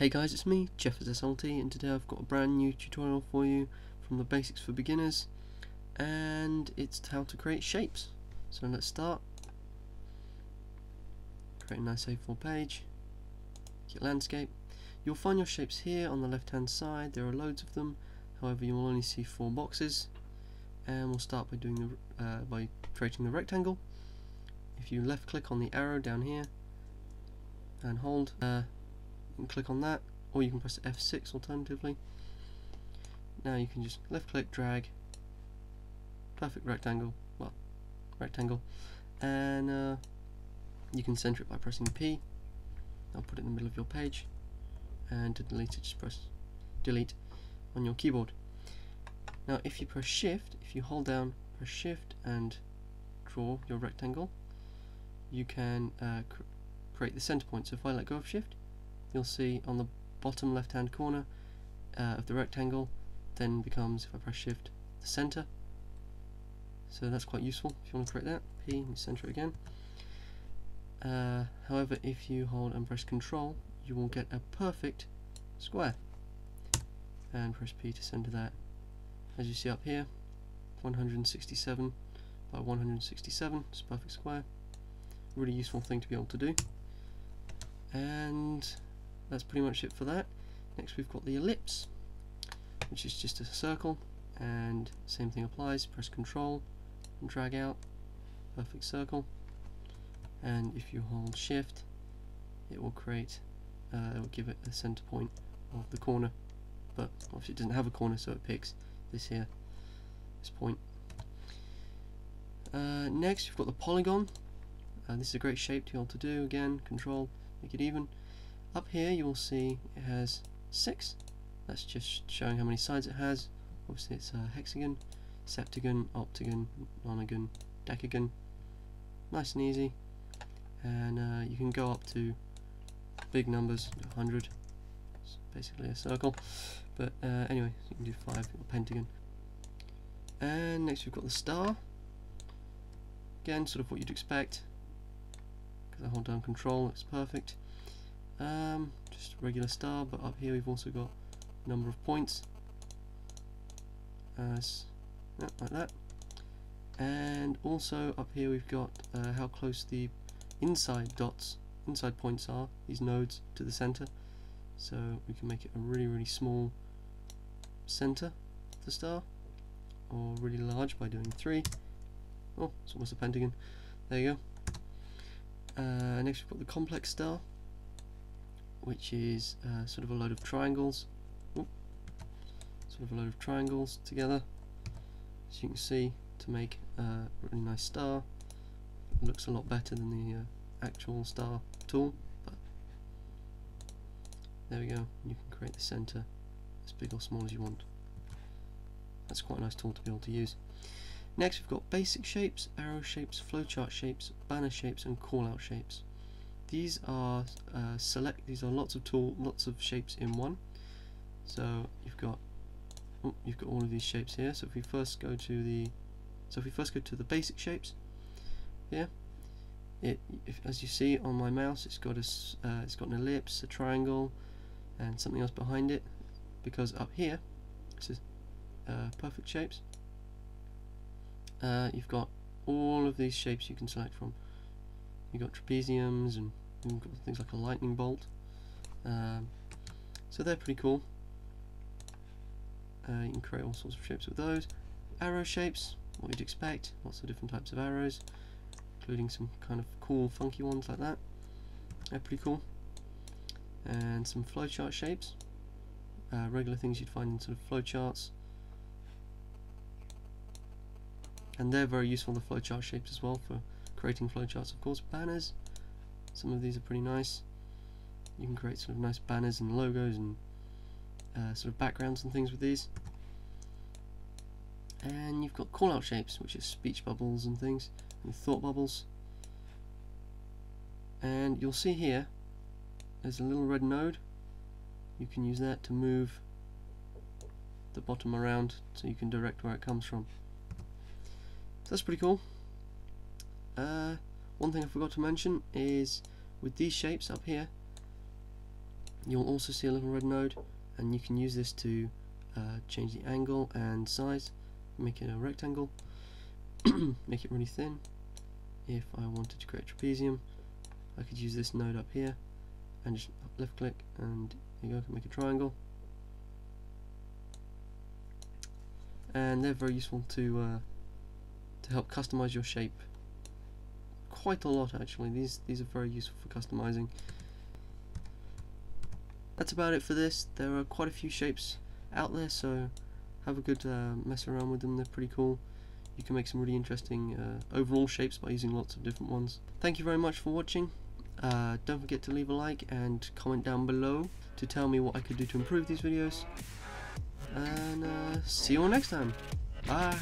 Hey guys, it's me, Jeff SLT, and today I've got a brand new tutorial for you from the Basics for Beginners, and it's how to create shapes. So let's start. Create a nice A4 page, get landscape. You'll find your shapes here on the left hand side. There are loads of them, however you will only see 4 boxes, and we'll start by doing by creating the rectangle. If you left click on the arrow down here and hold, and click on that, or you can press F6 alternatively. Now you can just left click, drag, perfect rectangle, and you can center it by pressing P. I'll put it in the middle of your page, and to delete it just press delete on your keyboard. Now if you press shift, if you hold down, press shift and draw your rectangle, you can create the center point. So if I let go of shift, you'll see on the bottom left hand corner of the rectangle then becomes, if I press shift, the center. So that's quite useful if you want to create that. P and center it again. However, if you hold and press control, you will get a perfect square, and press P to center that. As you see up here, 167 by 167, it's a perfect square. Really useful thing to be able to do. And that's pretty much it for that. Next we've got the ellipse, which is just a circle, and same thing applies. Press control and drag out, perfect circle. And if you hold shift, it will create, it will give it a center point of the corner, but obviously it doesn't have a corner, so it picks this here, this point. Next we've got the polygon. This is a great shape to be able to do. Again, control, make it even. Up here you will see it has 6. That's just showing how many sides it has. Obviously it's a hexagon, septagon, octagon, nonagon, decagon. Nice and easy. And you can go up to big numbers, 100. It's basically a circle. But anyway, you can do 5, or pentagon. And next we've got the star. Again, sort of what you'd expect. Because I hold down control, it's perfect. Just a regular star, but up here we've also got a number of points, like that. And also up here we've got how close the inside points are, these nodes, to the center. So we can make it a really small center of the star, or really large by doing 3. Oh, it's almost a pentagon. There you go. Next we've got the complex star, which is sort of a load of triangles. Together, as you can see, to make a really nice star. It looks a lot better than the actual star tool, but there we go. You can create the center as big or small as you want. That's quite a nice tool to be able to use. Next we've got basic shapes, arrow shapes, flowchart shapes, banner shapes, and callout shapes. These are lots of shapes in one. So you've got all of these shapes here. So if we first go to the basic shapes here, as you see on my mouse, it's got an ellipse, a triangle, and something else behind it. Because up here, this is perfect shapes. You've got all of these shapes you can select from. You've got trapeziums, and you've got things like a lightning bolt. So they're pretty cool. You can create all sorts of shapes with those. Arrow shapes, what you'd expect, lots of different types of arrows, including some kind of cool funky ones like that. They're pretty cool. And some flowchart shapes, regular things you'd find in sort of flowcharts. And they're very useful, the flowchart shapes, as well, for creating flowcharts. Of course, banners, some of these are pretty nice. You can create sort of nice banners and logos and sort of backgrounds and things with these. And you've got callout shapes, which is speech bubbles and things, and thought bubbles. And you'll see here there's a little red node. You can use that to move the bottom around so you can direct where it comes from. So that's pretty cool. One thing I forgot to mention is with these shapes up here, You'll also see a little red node, and you can use this to change the angle and size, make it a rectangle, make it really thin. If I wanted to create trapezium, I could use this node up here and just left click, and there you go, I can make a triangle. And they're very useful to help customize your shape quite a lot actually. These are very useful for customizing. That's about it for this. There are quite a few shapes out there, so have a good mess around with them. They're pretty cool. You can make some really interesting overall shapes by using lots of different ones. Thank you very much for watching. Don't forget to leave a like and comment down below to tell me what I could do to improve these videos. And see you all next time. Bye.